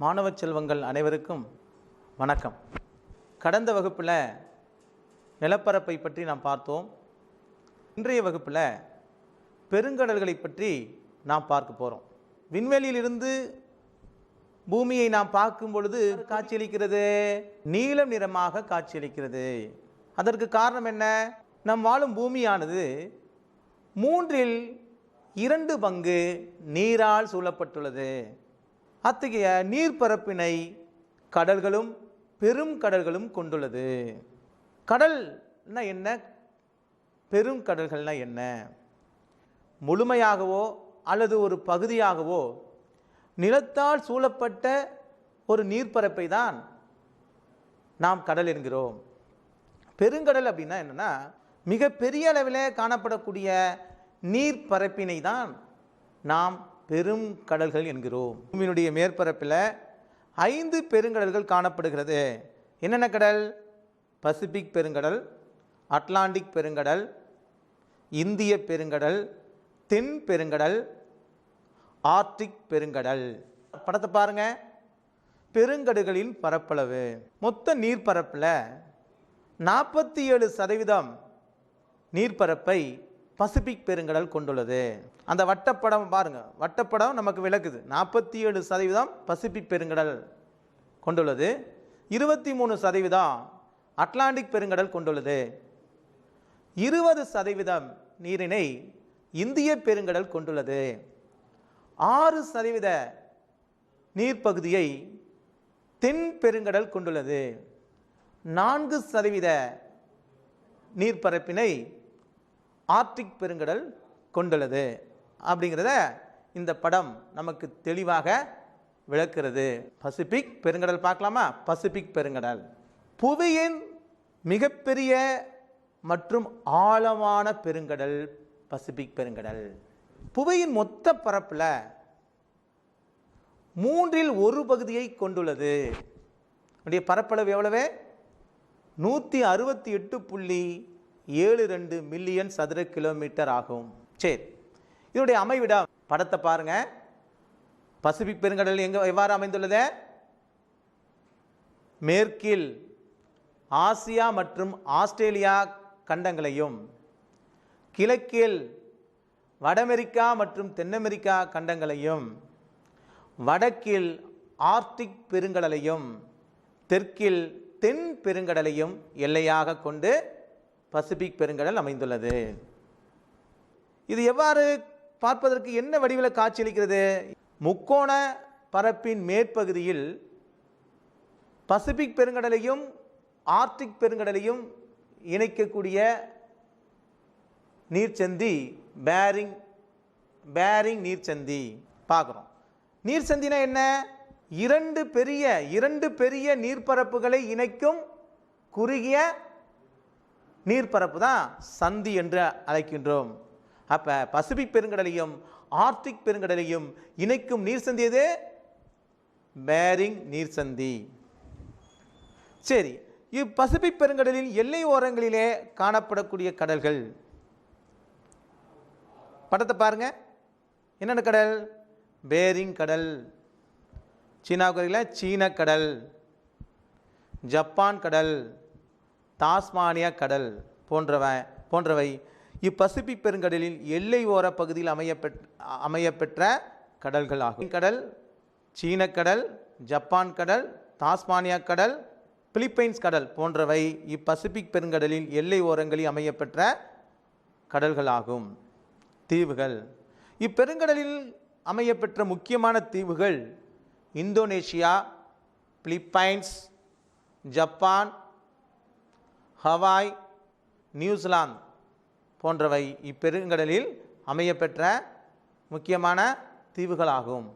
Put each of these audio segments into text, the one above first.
மாணவ செல்வங்கள் அனைவருக்கும் வணக்கம். கடந்த வகுப்பில் நிலப்பரப்பை பற்றி நாம் பார்த்தோம். இன்றைய வகுப்பில் பெருங்கடல்களை பற்றி நாம் பார்க்க போகிறோம். விண்வெளியிலிருந்து பூமியை நாம் பார்க்கும் பொழுது காட்சியளிக்கிறது நீலம் நிறமாக காட்சியளிக்கிறது. அதற்கு காரணம் என்ன? நம் வாழும் பூமியானது 2/3 பங்கு நீரால் சூழப்பட்டுள்ளது. அத்தகைய நீர்ப்பரப்பினை கடல்களும் பெரும் கடல்களும் கொண்டுள்ளது. கடல்னா என்ன, பெரும் கடல்கள்னா என்ன? முழுமையாகவோ அல்லது ஒரு பகுதியாகவோ நிலத்தால் சூழப்பட்ட ஒரு நீர்ப்பரப்பை தான் நாம் கடல் என்கிறோம். பெருங்கடல் அப்படின்னா என்னன்னா, மிக பெரிய அளவில் காணப்படக்கூடிய நீர்ப்பரப்பினை தான் நாம் பெரும் கடல்கள் என்கிறோம். பூமியினுடைய மேற்பரப்பில் 5 பெருங்கடல்கள் காணப்படுகிறது. என்னென்ன கடல்? பசிபிக் பெருங்கடல், அட்லாண்டிக் பெருங்கடல், இந்திய பெருங்கடல், தென் பெருங்கடல், ஆர்க்டிக் பெருங்கடல். படத்தை பாருங்க. பெருங்கடல்களின் பரப்பளவு மொத்த நீர்ப்பரப்பில் 47% நீர்ப்பரப்பை பசிபிக் பெருங்கடல் கொண்டுள்ளது. அந்த வட்டப்படம் பாருங்க, வட்டப்படம் நமக்கு விளக்குது. 47% பசிபிக் பெருங்கடல் கொண்டுள்ளது, 23% அட்லாண்டிக் பெருங்கடல் கொண்டுள்ளது, 20% நீரினை இந்திய பெருங்கடல் கொண்டுள்ளது, 6% நீர்ப்பகுதியை தென் பெருங்கடல் கொண்டுள்ளது, 4% நீர்ப்பரப்பினை ஆர்க்டிக் பெருங்கடல் கொண்டுள்ளது. அப்படிங்கிறத இந்த படம் நமக்கு தெளிவாக விளக்குறது. பசிபிக் பெருங்கடல் பார்க்கலாமா? பசிபிக் பெருங்கடல் புவியின் மிகப்பெரிய மற்றும் ஆழமான பெருங்கடல் பசிபிக் பெருங்கடல். புவியின் மொத்த பரப்பில் 1/3 பகுதியை கொண்டுள்ளது. பரப்பளவு எவ்வளவு? 168.72 மில்லியன் சதுர கிலோமீட்டர் ஆகும். சரி, இதனுடைய அமைவிடம் படத்தை பாருங்க. பசிபிக் பெருங்கடல் எவ்வாறு அமைந்துள்ளது? மேற்கில் ஆசியா மற்றும் ஆஸ்திரேலியா கண்டங்களையும், கிழக்கில் வட அமெரிக்கா மற்றும் தென் அமெரிக்கா கண்டங்களையும், வடக்கில் ஆர்க்டிக் பெருங்கடலையும், தெற்கில் தென் பெருங்கடலையும் எல்லையாக கொண்டு பசிபிக் பெருங்கடல் அமைந்துள்ளது. இது எவ்வாறு பார்ப்பதற்கு என்ன வடிவில் காட்சியளிக்கிறது? முக்கோண பரப்பின் மேற்பகுதியில் பசிபிக் பெருங்கடலையும் ஆர்க்டிக் பெருங்கடலையும் இணைக்கக்கூடிய நீர்ச்சந்தி பேரிங் நீர்ச்சந்தி பார்க்குறோம். நீர்ச்சந்தினா என்ன? 2 பெரிய நீர்ப்பரப்புகளை இணைக்கும் குறுகிய நீர்ப்பரப்பு தான் சந்தி என்று அழைக்கின்றோம். அப்போ பசிபிக் பெருங்கடலையும் ஆர்க்டிக் பெருங்கடலையும் இணைக்கும் நீர்ச்சந்தி எது? பேரிங் நீர்ச்சந்தி. சரி, பசிபிக் பெருங்கடலின் எல்லை ஓரங்களிலே காணப்படக்கூடிய கடல்கள் படத்தை பாருங்க. என்னென்ன கடல்? பேரிங் கடல், சீன கடல், ஜப்பான் கடல், தாஸ்மானியா கடல் போன்றவை இப்பசிபிக் பெருங்கடலில் எல்லை ஓர பகுதியில் அமையப்பெற்ற கடல்கள் ஆகும். கடல், சீன கடல், ஜப்பான் கடல், தாஸ்மானியா கடல், பிலிப்பைன்ஸ் கடல் போன்றவை இப்பசிபிக் பெருங்கடலில் எல்லை ஓரங்களில் அமையப்பெற்ற கடல்கள் ஆகும். தீவுகள். இப்பெருங்கடலில் அமையப்பெற்ற முக்கியமான தீவுகள் Indonesia, Philippines, Japan, Hawaii, New Zealand போன்றவை இப்பெருங்கடலில் அமையப்பெற்ற முக்கியமான தீவுகளாகும்.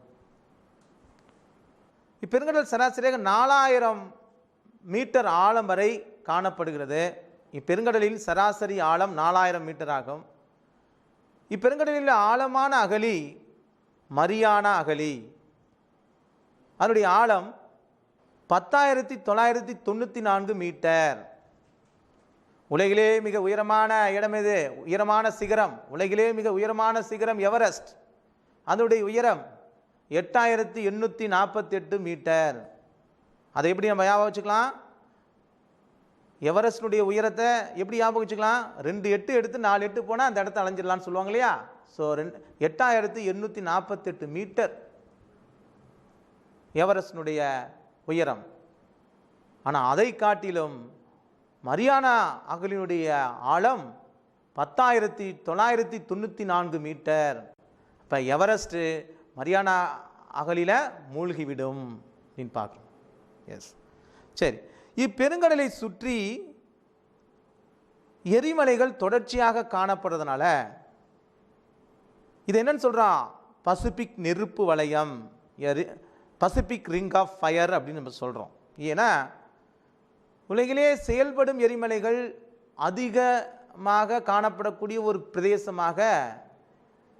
இப்பெருங்கடல் சராசரியாக 4000 மீட்டர் ஆழம் வரை காணப்படுகிறது. இப்பெருங்கடலில் சராசரி ஆழம் 4000 மீட்டர் ஆகும். இப்பெருங்கடலில் ஆழமான அகழி மரியானா அகழி. அதனுடைய ஆழம் 10,994 மீட்டர். உலகிலே மிக உயரமான இடம் எது? உயரமான சிகரம், உலகிலே மிக உயரமான சிகரம் எவரெஸ்ட். அதனுடைய உயரம் 8848 மீட்டர். அதை எப்படி நம்ம ஞாபகம் வச்சுக்கலாம்? எவரெஸ்டுடைய உயரத்தை எப்படி ஞாபகம் வச்சுக்கலாம்? 2 8 எடுத்து 4 8 போனால் அந்த இடத்த அலைஞ்சிடலான்னு சொல்லுவாங்க இல்லையா? ஸோ 8848 மீட்டர் எவரெஸ்டுடைய உயரம். ஆனால் அதை காட்டிலும் மரியானா அகழியினுடைய ஆழம் 10,994 மீட்டர். இப்போ எவரெஸ்ட்டு மரியானா அகழியில் மூழ்கிவிடும் அப்படின்னு பார்க்குறோம். எஸ், சரி. இப்பெருங்கடலை சுற்றி எரிமலைகள் தொடர்ச்சியாக காணப்படுறதுனால இது என்னன்னு சொல்கிறான்? பசிபிக் நெருப்பு வளையம், பசிபிக் ரிங் ஆஃப் ஃபயர் அப்படின்னு நம்ம சொல்கிறோம். ஏன்னா உலகிலே செயல்படும் எரிமலைகள் அதிகமாக காணப்படக்கூடிய ஒரு பிரதேசமாக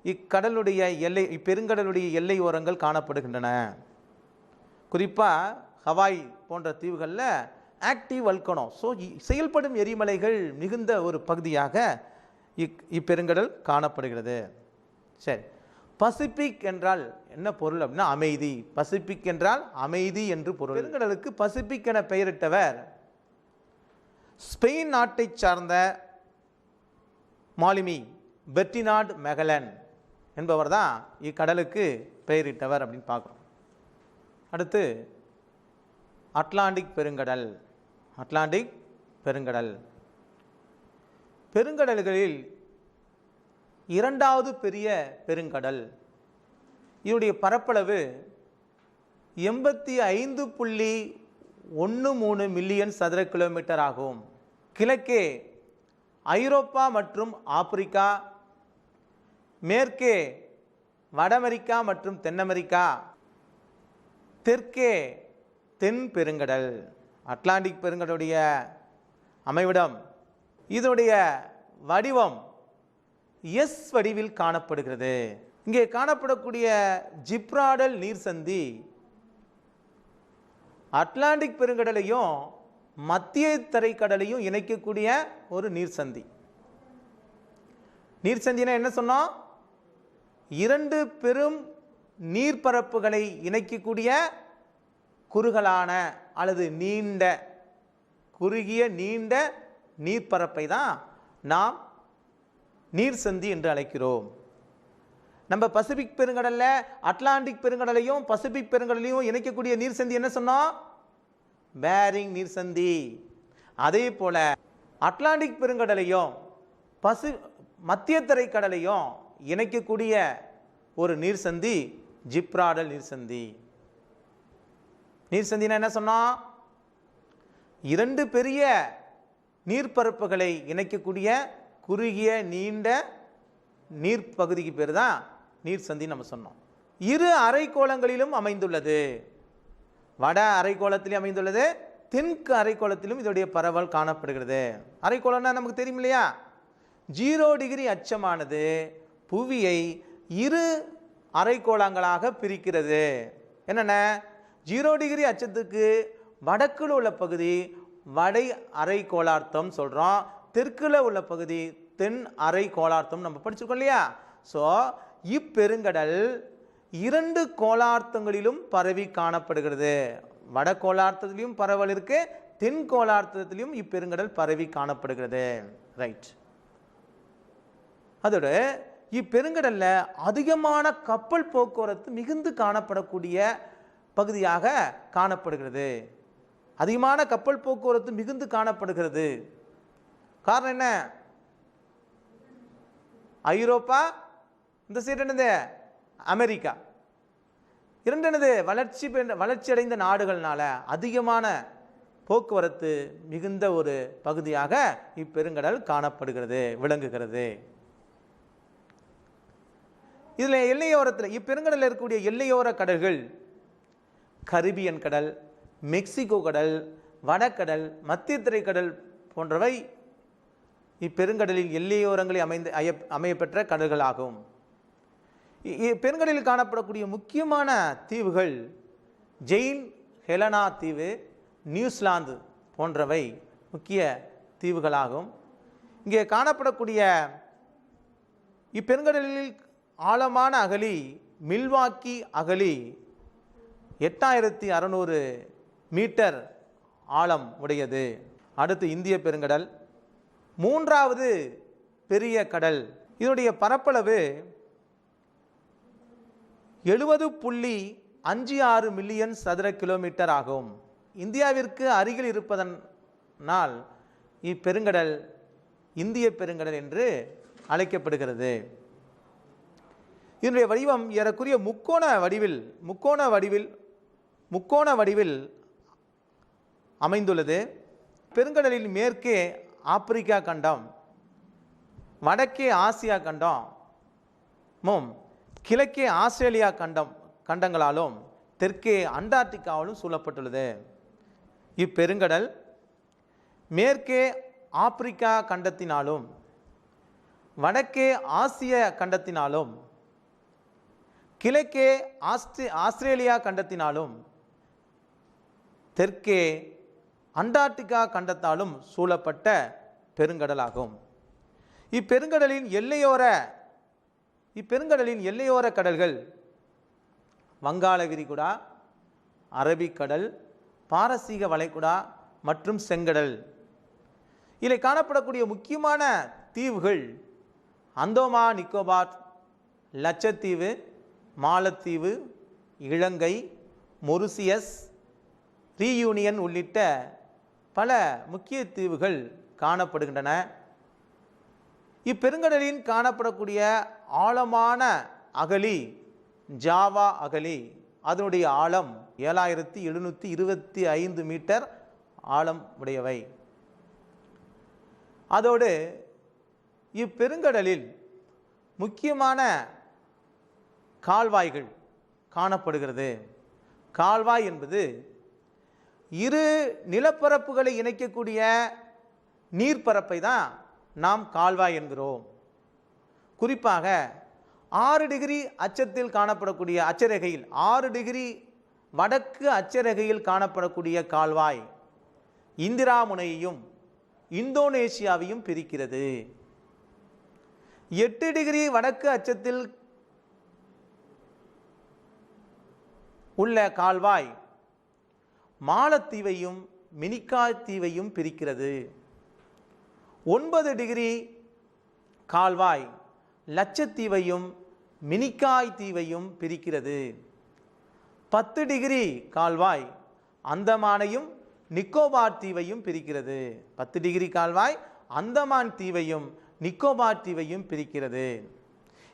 இக்கடலுடைய எல்லை, இப்பெருங்கடலுடைய எல்லை ஓரங்கள் காணப்படுகின்றன. குறிப்பாக ஹவாய் போன்ற தீவுகளில் ஆக்டிவ் வல்கனோ, ஸோ செயல்படும் எரிமலைகள் மிகுந்த ஒரு பகுதியாக இப்பெருங்கடல் காணப்படுகிறது. சரி, பசிபிக் என்றால் என்ன பொருள் அப்படின்னா அமைதி. பசிபிக் என்றால் அமைதி என்று பொருள். பெருங்கடலுக்கு பசிபிக் என பெயரிட்டவர் ஸ்பெயின் நாட்டை சார்ந்த மாலுமி பெர்டினார்ட் மெகலன் என்பவர் தான் இக்கடலுக்கு பெயரிட்டவர் அப்படின்னு பார்க்குறோம். அடுத்து அட்லாண்டிக் பெருங்கடல். அட்லாண்டிக் பெருங்கடல் பெருங்கடல்களில் இரண்டாவது பெரிய பெருங்கடல். இதனுடைய பரப்பளவு 85.13 மில்லியன் சதுர கிலோமீட்டர் ஆகும். கிழக்கே ஐரோப்பா மற்றும் ஆப்பிரிக்கா, மேற்கே வட அமெரிக்கா மற்றும் தென் அமெரிக்கா, தெற்கே தென் பெருங்கடல். அட்லாண்டிக் பெருங்கடலுடைய அமைவிடம், இதனுடைய வடிவம் எஸ் வடிவில் காணப்படுகிறது. இங்கே காணப்படக்கூடிய ஜிப்ரால்டர் நீர்சந்தி அட்லாண்டிக் பெருங்கடலையும் மத்திய தரைக்கடலையும் இணைக்கக்கூடிய ஒரு நீர்சந்தி. நீர்சந்தினா என்ன சொன்னோம்? இரண்டு பெரும் நீர்ப்பரப்புகளை இணைக்கக்கூடிய குறுகலான அல்லது நீண்ட, குறுகிய நீண்ட நீர்ப்பரப்பை தான் நாம் நீர்சந்தி என்று அழைக்கிறோம். நம்ம பசிபிக் பெருங்கடலில் அட்லாண்டிக் பெருங்கடலையும் பசிபிக் பெருங்கடலையும் இணைக்கக்கூடிய நீர்சந்தி என்ன சொன்னோம்? பேரிங் நீர்சந்தி. அதே போல அட்லாண்டிக் பெருங்கடலையும் மத்திய தரைக்கடலையும் இணைக்கக்கூடிய ஒரு நீர்சந்தி ஜிப்ரால்டர் நீர்சந்தி. நீர்சந்தினா என்ன சொன்னோம்? இரண்டு பெரிய நீர்ப்பரப்புகளை இணைக்கக்கூடிய குறுகிய நீண்ட நீர்ப்பகுதிக்கு பேர் தான் நீர்சந்தி நம்ம சொன்னோம். இரு அரைக்கோளங்களிலும் அமைந்துள்ளது. வட அரைக்கோளத்திலும் அமைந்துள்ளது, தெற்கு அரைக்கோளத்திலும் இதோடைய பரவல் காணப்படுகிறது. அரைக்கோளம்னா நமக்கு தெரியும் இல்லையா? 0 டிகிரி அச்சமானது புவியை இரு அரைக்கோளங்களாக பிரிக்கிறது. என்னென்ன? 0 டிகிரி அச்சத்துக்கு வடக்கில் உள்ள பகுதி வட அரைக்கோளார்த்தம் சொல்கிறோம், தெற்கில் உள்ள பகுதி தென் அரைக்கோளார்த்தம் நம்ம படிச்சிருக்கோம் இல்லையா? ஸோ இப்பெருங்கடல் இரண்டு கோளார்த்தங்களிலும் பரவி காணப்படுகிறது. வட கோளார்த்தத்திலையும் பரவல் இருக்கு, தென் கோளார்த்தத்திலையும் இப்பெருங்கடல் பரவி காணப்படுகிறது. ரைட். அதோட இப்பெருங்கடல்ல அதிகமான கப்பல் போக்குவரத்து மிகுந்து காணப்படக்கூடிய பகுதியாக காணப்படுகிறது. அதிகமான கப்பல் போக்குவரத்து மிகுந்து காணப்படுகிறது. காரணம் என்ன? ஐரோப்பா, இந்த சைடு என்னது அமெரிக்கா, இரண்டு என்னது வளர்ச்சி அடைந்த நாடுகள்னால அதிகமான போக்குவரத்து மிகுந்த ஒரு பகுதியாக இப்பெருங்கடல் காணப்படுகிறது, விளங்குகிறது. இதில் எல்லையோரத்தில் இப்பெருங்கடலில் இருக்கக்கூடிய எல்லையோர கடல்கள் கரிபியன் கடல், மெக்சிகோ கடல், வடக்கடல், மத்திய தரைக்கடல் போன்றவை இப்பெருங்கடலில் எல்லையோரங்களில் அமையப்பெற்ற கடல்கள் ஆகும். பெருங்கடலில் காணப்படக்கூடிய முக்கியமான தீவுகள் ஜெயின் ஹெலனா தீவு, நியூசிலாந்து போன்றவை முக்கிய தீவுகளாகும். இங்கே காணப்படக்கூடிய இப்பெருங்கடலில் ஆழமான அகழி மில்வாக்கி அகழி 8600 மீட்டர் ஆழம் உடையது. அடுத்து இந்திய பெருங்கடல், மூன்றாவது பெரிய கடல். இதனுடைய பரப்பளவு 70.56 மில்லியன் சதுர கிலோமீட்டர் ஆகும். இந்தியாவிற்கு அருகில் இருப்பதனால் இப்பெருங்கடல் இந்திய பெருங்கடல் என்று அழைக்கப்படுகிறது. இதனுடைய வடிவம் ஏறக்குறைய முக்கோண வடிவில் அமைந்துள்ளது. பெருங்கடலில் மேற்கே ஆப்பிரிக்கா கண்டம், வடக்கே ஆசியா கண்டமும், கிழக்கே ஆஸ்திரேலியா கண்டங்களாலும், தெற்கே அண்டார்டிகாவிலும் சூழப்பட்டுள்ளது. இப்பெருங்கடல் மேற்கே ஆப்பிரிக்கா கண்டத்தினாலும், வடக்கே ஆசிய கண்டத்தினாலும், கிழக்கே ஆஸ்திரேலியா கண்டத்தினாலும், தெற்கே அண்டார்டிகா கண்டத்தாலும் சூழப்பட்ட பெருங்கடலாகும். இப்பெருங்கடலின் எல்லையோர கடல்கள் வங்காள விரிகுடா, அரபிக்கடல், பாரசீக வளைகுடா மற்றும் செங்கடல். இதில் காணப்படக்கூடிய முக்கியமான தீவுகள் அந்தோமான் நிக்கோபார், லட்சத்தீவு, மாலத்தீவு, இலங்கை, மொரிசியஸ், ரீயூனியன் உள்ளிட்ட பல முக்கிய தீவுகள் காணப்படுகின்றன. இப்பெருங்கடலில் காணப்படக்கூடிய ஆழமான அகழி ஜாவா அகழி. அதனுடைய ஆழம் 7725 மீட்டர் ஆழம் உடையவை. அதோடு இப்பெருங்கடலில் முக்கியமான கால்வாய்கள் காணப்படுகிறது. கால்வாய் என்பது இரு நிலப்பரப்புகளை இணைக்கக்கூடிய நீர்ப்பரப்பை தான் நாம் கால்வாய் என்கிறோம். குறிப்பாக 6 டிகிரி அச்சத்தில் காணப்படக்கூடிய அச்சரேகையில் 6 டிகிரி வடக்கு அச்சரேகையில் காணப்படக்கூடிய கால்வாய் இந்திரா முனையையும் இந்தோனேசியாவையும் பிரிக்கிறது. 8 டிகிரி வடக்கு அச்சத்தில் உள்ள கால்வாய் மாலத்தீவையும் மினிக்காய் தீவையும் பிரிக்கிறது. 9 டிகிரி கால்வாய் லட்சத்தீவையும் மினிக்காய் தீவையும் பிரிக்கிறது. 10 டிகிரி கால்வாய் அந்தமானையும் நிக்கோபார் தீவையும் பிரிக்கிறது. 10 டிகிரி கால்வாய் அந்தமான் தீவையும் நிக்கோபார் தீவையும் பிரிக்கிறது.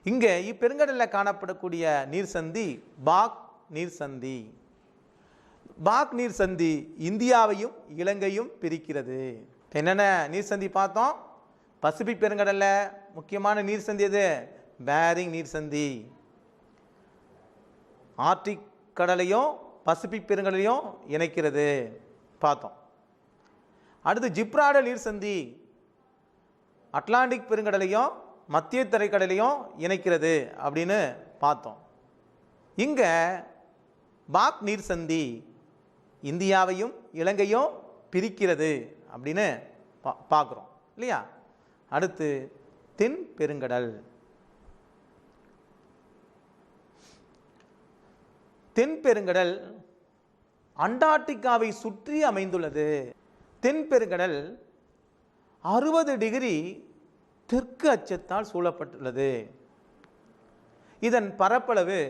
இங்கே இப்பெருங்கடலில் காணப்படக்கூடிய நீர்சந்தி பாக் நீர்சந்தி. பாக் நீர்சந்தி இந்தியாவையும் இலங்கையும் பிரிக்கிறது. என்னென்ன நீர்சந்தி பார்த்தோம்? பசிபிக் பெருங்கடலில் முக்கியமான நீர்சந்தி எது? பேரிங் நீர்சந்தி. ஆர்டிக் கடலையும் பசிபிக் பெருங்கடலையும் இணைக்கிறது பார்த்தோம். அடுத்து ஜிப்ரால்டர் நீர்சந்தி அட்லாண்டிக் பெருங்கடலையும் மத்திய தரைக்கடலையும் இணைக்கிறது அப்படின்னு பார்த்தோம். இங்கே பாக் நீர்சந்தி இந்தியாவையும் இலங்கையும் பிரிக்கிறது அப்படின்னு பார்க்குறோம் இல்லையா? அடுத்து தென் பெருங்கடல். தென் பெருங்கடல் அண்டார்டிகாவை சுற்றி அமைந்துள்ளது. தென் பெருங்கடல் 60 டிகிரி தெற்கு அச்சத்தால் சூழப்பட்டுள்ளது. இதன் பரப்பளவு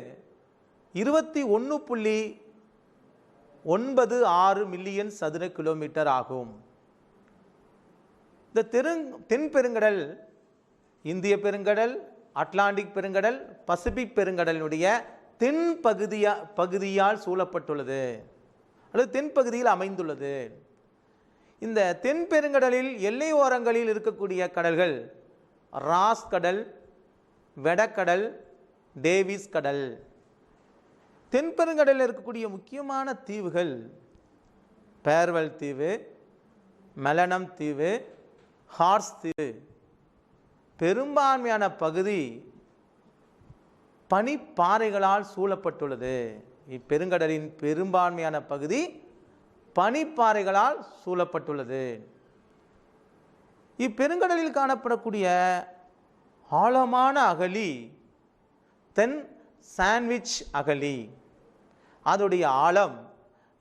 21.96 மில்லியன் சதுர கிலோமீட்டர் ஆகும். இந்த தென் பெருங்கடல் இந்திய பெருங்கடல், அட்லாண்டிக் பெருங்கடல், பசிபிக் பெருங்கடலுடைய தென் பகுதியால் சூழப்பட்டுள்ளது அல்லது தென்பகுதியில் அமைந்துள்ளது. இந்த தென் பெருங்கடலில் எல்லை ஓரங்களில் இருக்கக்கூடிய கடல்கள் ராஸ் கடல், வெடக்கடல், டேவிஸ் கடல். தென்பெருங்கடலில் இருக்கக்கூடிய முக்கியமான தீவுகள் பேர்வல் தீவு, மெலனம் தீவு, ஹார்ஸ் தீவு. பெரும்பான்மையான பகுதி பனிப்பாறைகளால் சூழப்பட்டுள்ளது. இப்பெருங்கடலின் பெரும்பான்மையான பகுதி பனிப்பாறைகளால் சூழப்பட்டுள்ளது. இப்பெருங்கடலில் காணப்படக்கூடிய ஆழமான அகழி தென் சாண்ட்விச் அகழி. அதோடைய ஆழம்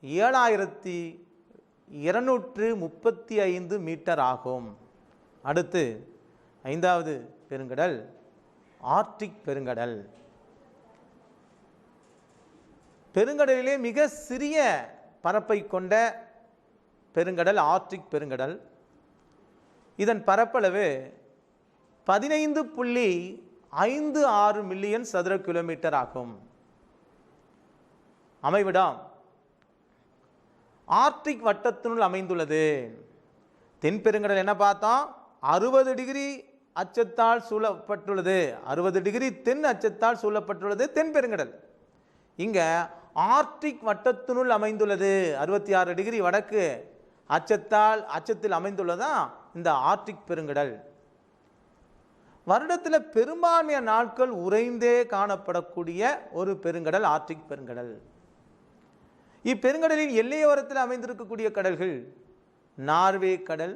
7235 மீட்டர் ஆகும். அடுத்து 5வது பெருங்கடல் ஆர்க்டிக் பெருங்கடல். பெருங்கடலிலே மிக சிறிய பரப்பை கொண்ட பெருங்கடல் ஆர்க்டிக் பெருங்கடல். இதன் பரப்பளவு 15.56 மில்லியன் சதுர கிலோமீட்டர் ஆகும். அமைவிடம் ஆர்க்டிக் வட்டத்தினுள் அமைந்துள்ளது. தென்பெருங்கடல் என்ன பார்த்தோம்? 60 டிகிரி அச்சத்தால் சூழப்பட்டுள்ளது. 60 டிகிரி தென் அச்சத்தால் சூழப்பட்டுள்ளது தென்பெருங்கடல். இங்க ஆர்க்டிக் வட்டத்தினுள் அமைந்துள்ளது. 66 டிகிரி வடக்கு அச்சத்தில் அமைந்துள்ளதான் இந்த ஆர்க்டிக் பெருங்கடல். வருடத்தில் பெரும்பான்மையான நாட்கள் உறைந்தே காணப்படக்கூடிய ஒரு பெருங்கடல் ஆர்க்டிக் பெருங்கடல். இப்பெருங்கடலின் எல்லையோரத்தில் அமைந்திருக்கக்கூடிய கடல்கள் நார்வே கடல்,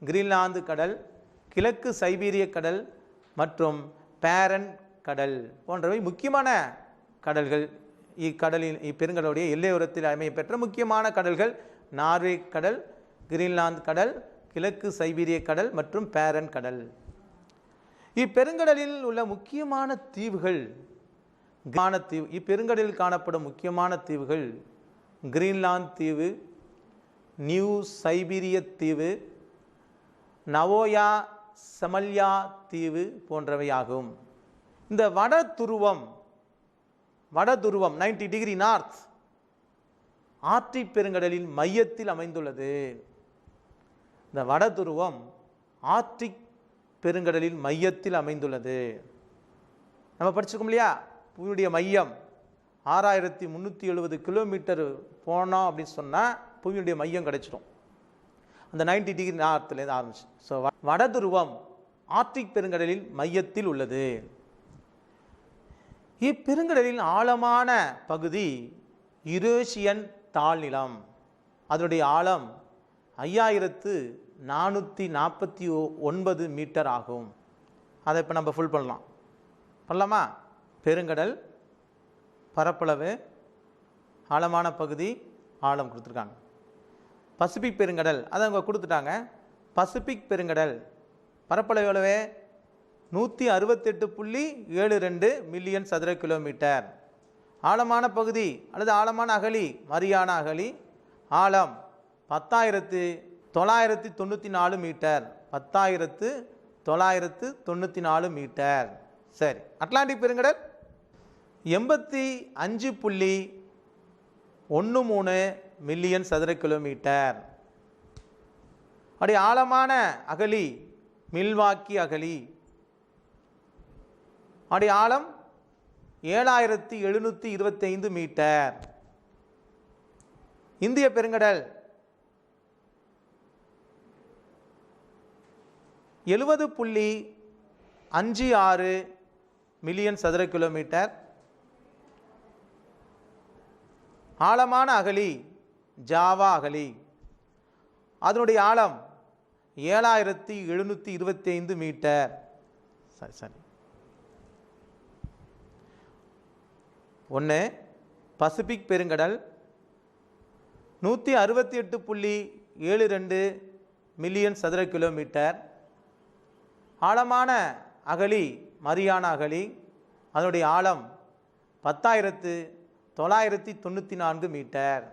கிரீன்லாந்து கடல், கிழக்கு சைபீரிய கடல் மற்றும் பேரன் கடல் போன்றவை முக்கியமான கடல்கள். இப்பெருங்கடலுடைய எல்லையோரத்தில் அமையப்பெற்ற முக்கியமான கடல்கள் நார்வே கடல், கிரீன்லாந்து கடல், கிழக்கு சைபீரிய கடல் மற்றும் பேரன் கடல். இப்பெருங்கடலில் உள்ள முக்கியமான தீவுகள் இப்பெருங்கடலில் காணப்படும் முக்கியமான தீவுகள் கிரீன்லாந்து தீவு, நியூ சைபீரிய தீவு, நவோயா செமல்யா தீவு போன்றவை ஆகும். இந்த வட துருவம் 90 டிகிரி நார்த் ஆர்க்டிக் பெருங்கடலின் மையத்தில் அமைந்துள்ளது. இந்த வட துருவம் ஆர்க்டிக் பெருங்கடலின் மையத்தில் அமைந்துள்ளது. நம்ம படிச்சுக்கோம் இல்லையா? புவியுடைய மையம் 6370 கிலோமீட்டர் போனோம் அப்படின்னு சொன்னால் புவியுடைய மையம் கிடைச்சிடும். அந்த 90 டிகிரி நார்த்துலேருந்து ஆரம்பிச்சு. ஸோ வடதுருவம் ஆர்க்டிக் பெருங்கடலின் மையத்தில் உள்ளது. இப்பெருங்கடலின் ஆழமான பகுதி யுரேஷியன் தாழ்நிலம். அதனுடைய ஆழம் 5449 மீட்டர் ஆகும். அதை இப்போ நம்ம ஃபுல் பண்ணலாமா? பெருங்கடல் பரப்பளவு, ஆழமான பகுதி, ஆழம் கொடுத்துருக்காங்க. பசிபிக் பெருங்கடல் அதை அவங்க கொடுத்துட்டாங்க. பசிபிக் பெருங்கடல் பரப்பளவு எவ்வளவு? 168.72 மில்லியன் சதுர கிலோமீட்டர். ஆழமான பகுதி அல்லது ஆழமான அகழி மரியானா அகழி, ஆழம் 10,994 மீட்டர். 10,994 மீட்டர். சரி, அட்லாண்டிக் பெருங்கடல் 85.13 மில்லியன் சதுர கிலோமீட்டர். அப்படி ஆழமான அகழி மில்வாக்கி அகழி, அப்படி ஆழம் 7,725 மீட்டர். இந்திய பெருங்கடல் 70.56 மில்லியன் சதுர கிலோமீட்டர். ஆழமான அகழி ஜாவா அகழி, அதனுடைய ஆழம் 7,725 மீட்டர். சரி. ஒன்று பசிபிக் பெருங்கடல் 168.72 மில்லியன் சதுர கிலோமீட்டர். ஆழமான அகழி மரியானா அகழி, அதனுடைய ஆழம் 10,994 மீட்டர்.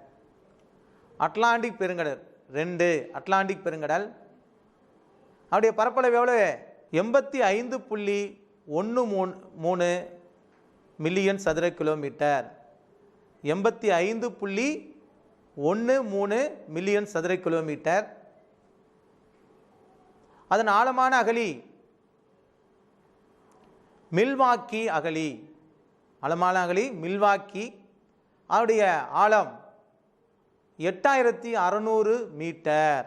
அட்லாண்டிக் பெருங்கடல் 2 அட்லாண்டிக் பெருங்கடல், அவருடைய பரப்பளவு எவ்வளவு? 85.13 மில்லியன் சதுர கிலோமீட்டர். 85.13 மில்லியன் சதுர கிலோமீட்டர். அதன் ஆழமான அகழி மில்வாக்கி அகழி, ஆழமான அகழி மில்வாக்கி, அவருடைய ஆழம் 8,600 மீட்டர்.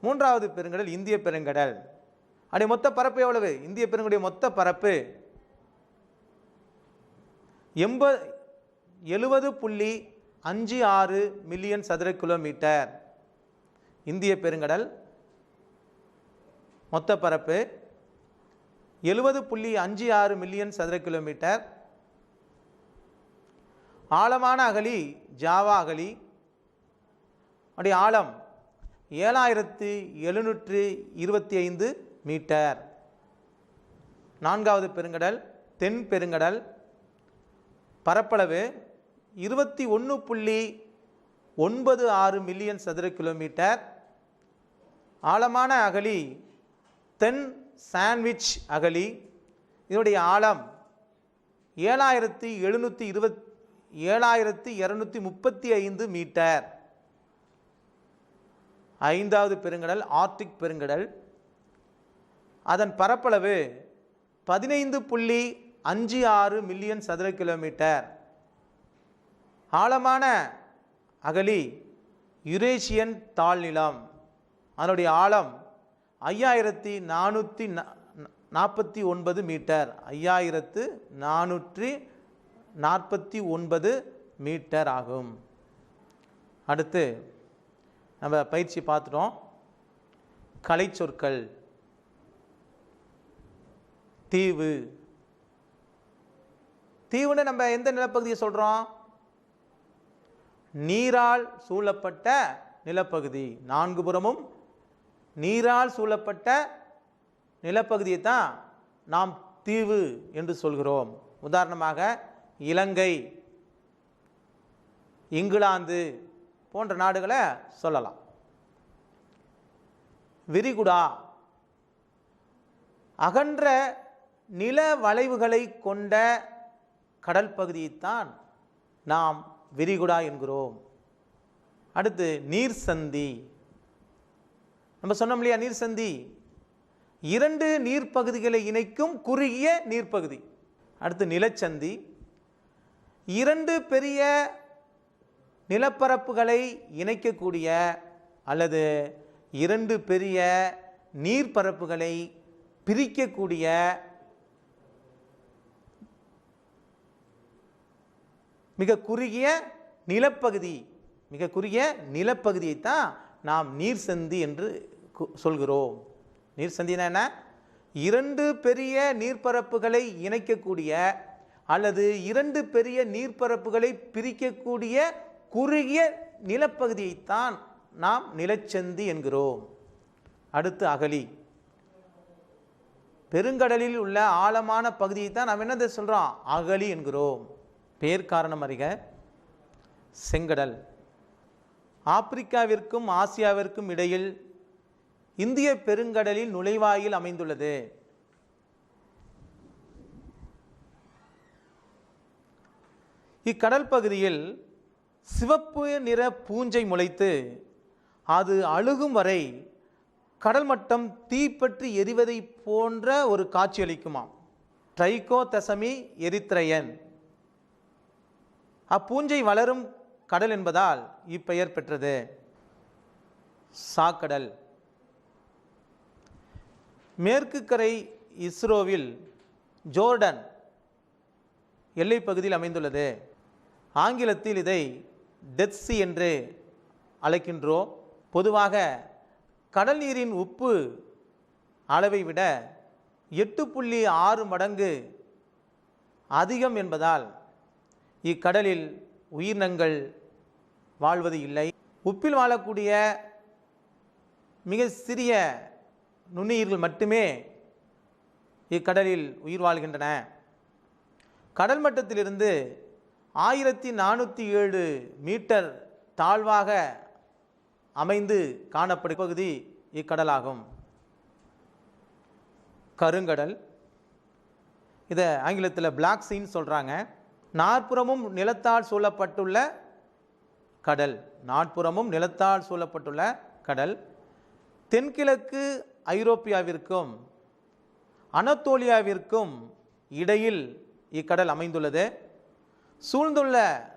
மூன்றாவது பெருங்கடல் இந்திய பெருங்கடல். அப்படி மொத்த பரப்பு எவ்வளவு? இந்திய பெருங்கடலுடைய மொத்த பரப்பு 70.56 மில்லியன் சதுர கிலோமீட்டர். இந்திய பெருங்கடல் மொத்த பரப்பு 70.56 மில்லியன் சதுர கிலோமீட்டர். ஆழமான அகழி ஜாவா அகழி, அப்படி ஆழம் 7725 மீட்டர். நான்காவது பெருங்கடல் தென் பெருங்கடல், பரப்பளவு 21.96 மில்லியன் சதுர கிலோமீட்டர். ஆழமான அகழி தென் சாண்ட்விச் அகழி, இதனுடைய ஆழம் 7235 மீட்டர். ஐந்தாவது பெருங்கடல் ஆர்க்டிக் பெருங்கடல், அதன் பரப்பளவு 15.56 மில்லியன் சதுர கிலோமீட்டர். ஆழமான அகழி யுரேஷியன் தாழ்நிலம், அதனுடைய ஆழம் 5449 மீட்டர். 5449 மீட்டர் ஆகும். அடுத்து நம்ம பயிற்சி பார்த்துட்டோம். கலை சொற்கள். தீவு. தீவுன்னு நம்ம எந்த நிலப்பகுதியை சொல்கிறோம்? நீரால் சூழப்பட்ட நிலப்பகுதி. நான்கு புறமும் நீரால் சூழப்பட்ட நிலப்பகுதியை தான் நாம் தீவு என்று சொல்கிறோம். உதாரணமாக இலங்கை, இங்கிலாந்து போன்ற நாடுகளை சொல்லலாம். விரிகுடா அகன்ற நில வளைவுகளை கொண்ட கடல் பகுதியைத்தான் நாம் விரிகுடா என்கிறோம். அடுத்து நீர் சந்தி. நம்ம சொன்னோம் இல்லையா, நீர் சந்தி இரண்டு நீர்ப்பகுதிகளை இணைக்கும் குறுகிய நீர்ப்பகுதி. அடுத்து நிலச்சந்தி, இரண்டு பெரிய நிலப்பரப்புகளை இணைக்கக்கூடிய அல்லது இரண்டு பெரிய நீர்ப்பரப்புகளை பிரிக்கக்கூடிய மிக குறுகிய நிலப்பகுதி, மிக குறுகிய நிலப்பகுதியைத்தான் நாம் நீர் சந்தி என்று சொல்கிறோம். நீர் சந்தினா என்ன? இரண்டு பெரிய நீர்ப்பரப்புகளை இணைக்கக்கூடிய அல்லது இரண்டு பெரிய நீர்ப்பரப்புகளை பிரிக்கக்கூடிய குறுகிய நிலப்பகுதியைத்தான் நாம் நிலச்சந்தி என்கிறோம். அடுத்து அகழி. பெருங்கடலில் உள்ள ஆழமான பகுதியை தான் நாம் என்னது சொல்கிறோம்? அகழி என்கிறோம். பேர் காரணம் அறிக. செங்கடல். ஆப்பிரிக்காவிற்கும் ஆசியாவிற்கும் இடையில் இந்திய பெருங்கடலின் நுழைவாயில் அமைந்துள்ளது. இக்கடல் பகுதியில் சிவப்பு நிற பூஞ்சை முளைத்து அது அழுகும் வரை கடல் மட்டம் தீப்பற்றி எரிவதை போன்ற ஒரு காட்சி அளிக்குமாம். ட்ரைகோதெசமி எரித்ரையன். அப்பூஞ்சை வளரும் கடல் என்பதால் இப்பெயர் பெற்றது. சாக்கடல். மேற்கு கரை இஸ்ரோவில் ஜோர்டன் எல்லை பகுதியில் அமைந்துள்ளது. ஆங்கிலத்தில் இதை டெத் சி என்று அழைக்கின்றோம். பொதுவாக கடல் நீரின் உப்பு அளவை விட 8.6 மடங்கு அதிகம் என்பதால் இக்கடலில் உயிரினங்கள் வாழ்வது இல்லை. உப்பில் வாழக்கூடிய மிக சிறிய நுண்ணுயிர்கள் மட்டுமே இக்கடலில் உயிர் வாழ்கின்றன. கடல் மட்டத்திலிருந்து 1407 மீட்டர் தாழ்வாக அமைந்து காணப்படும் பகுதி இக்கடலாகும். கருங்கடல். இதை ஆங்கிலத்தில் பிளாக் சீன்னு சொல்கிறாங்க. நாற்புறமும் நிலத்தால் சூழப்பட்டுள்ள கடல். நாற்புறமும் நிலத்தால் சூழப்பட்டுள்ள கடல். தென்கிழக்கு ஐரோப்பியாவிற்கும் அனத்தோலியாவிற்கும் இடையில் இக்கடல் அமைந்துள்ளது. சூழ்ந்துள்ள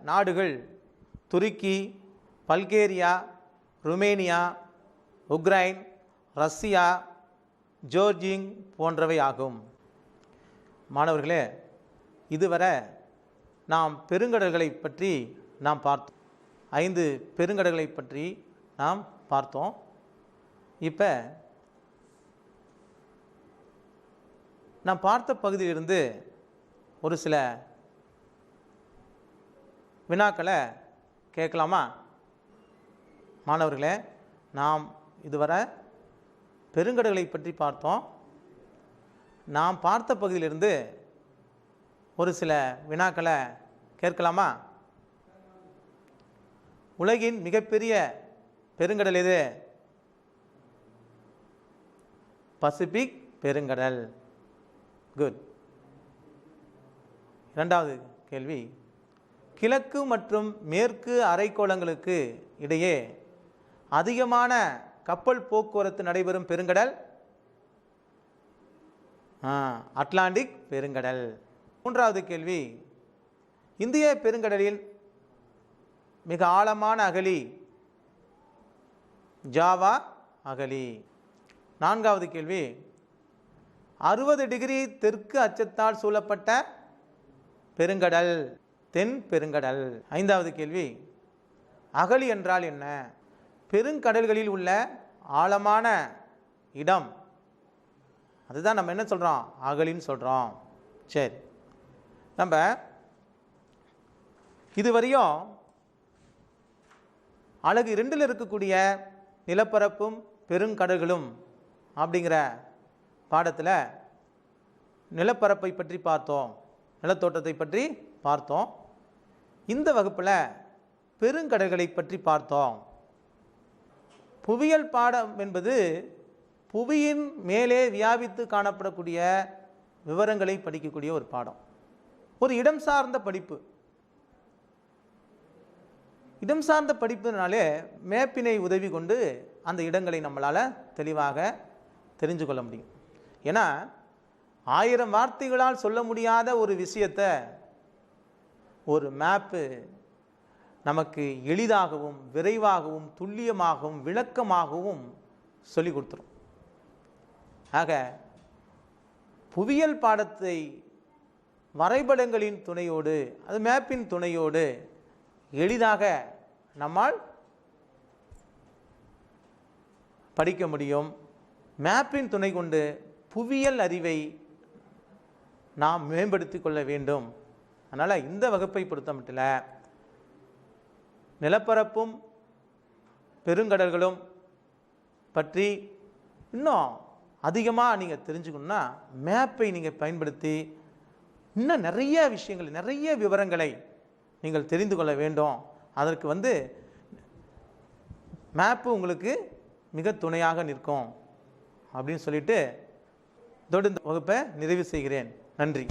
நாடுகள் துருக்கி, பல்கேரியா, ருமேனியா, உக்ரைன், ரஷ்யா, ஜோர்ஜிங் போன்றவை ஆகும். மாணவர்களே, இதுவரை நாம் பெருங்கடல்களை பற்றி நாம் பார்த்தோம். 5 பெருங்கடல்களை பற்றி நாம் பார்த்தோம். இப்போ நாம் பார்த்த பகுதியிலிருந்து ஒரு சில வினாக்களை கேட்கலாமா? மாணவர்களே, நாம் இதுவரை பெருங்கடல்களை பற்றி பார்த்தோம். நாம் பார்த்த பகுதியிலிருந்து ஒரு சில வினாக்களை கேட்கலாமா? உலகின் மிகப்பெரிய பெருங்கடல் எது? பசிபிக் பெருங்கடல். குட். இரண்டாவது கேள்வி, கிழக்கு மற்றும் மேற்கு அரைக்கோளங்களுக்கு இடையே அதிகமான கப்பல் போக்குவரத்து நடைபெறும் பெருங்கடல்? அட்லாண்டிக் பெருங்கடல். மூன்றாவது கேள்வி, இந்திய பெருங்கடலில் மிக ஆழமான அகழி? ஜாவா அகழி. நான்காவது கேள்வி, 60 டிகிரி தெற்கு அச்சத்தால் சூழப்பட்ட பெருங்கடல்? தென் பெருங்கடல். ஐந்தாவது கேள்வி, அகழி என்றால் என்ன? பெருங்கடல்களில் உள்ள ஆழமான இடம், அதுதான் நம்ம என்ன சொல்கிறோம்? அகழின்னு சொல்கிறோம். சரி, நம்ம இதுவரையும் அலகு 2 இருக்கக்கூடிய நிலப்பரப்பும் பெருங்கடல்களும் அப்படிங்கிற பாடத்தில் நிலப்பரப்பை பற்றி பார்த்தோம், நிலத்தோற்றத்தை பற்றி பார்த்தோம். இந்த வகுப்பில் பெருங்கடல்களை பற்றி பார்த்தோம். புவியியல் பாடம் என்பது புவியின் மேலே வியாபித்து காணப்படக்கூடிய விவரங்களை படிக்கக்கூடிய ஒரு பாடம், ஒரு இடம் சார்ந்த படிப்பு. இடம் சார்ந்த படிப்புனாலே மேப்பினை உதவி கொண்டு அந்த இடங்களை நம்மளால் தெளிவாக தெரிஞ்சு கொள்ள முடியும். ஏன்னா 1000 வார்த்தைகளால் சொல்ல முடியாத ஒரு விஷயத்தை ஒரு மேப்பு நமக்கு எளிதாகவும் விரைவாகவும் துல்லியமாகவும் விளக்கமாகவும் சொல்லி கொடுத்துரும். ஆக புவியியல் பாடத்தை வரைபடங்களின் துணையோடு, அது மேப்பின் துணையோடு எளிதாக நம்மால் படிக்க முடியும். மேப்பின் துணை கொண்டு புவியியல் அறிவை நாம் மேம்படுத்தி கொள்ள வேண்டும். அதனால் இந்த வகுப்பை பொறுத்த மட்டும் நிலப்பரப்பும் பெருங்கடல்களும் பற்றி இன்னும் அதிகமாக நீங்கள் தெரிஞ்சுக்கணுன்னா மேப்பை நீங்கள் பயன்படுத்தி இன்னும் நிறைய விஷயங்கள், நிறைய விவரங்களை நீங்கள் தெரிந்து கொள்ள வேண்டும். அதற்கு மேப்பு உங்களுக்கு மிக துணையாக நிற்கும் அப்படின்னு சொல்லிட்டு இதோடு இந்த வகுப்பை நிறைவு செய்கிறேன். நன்றி.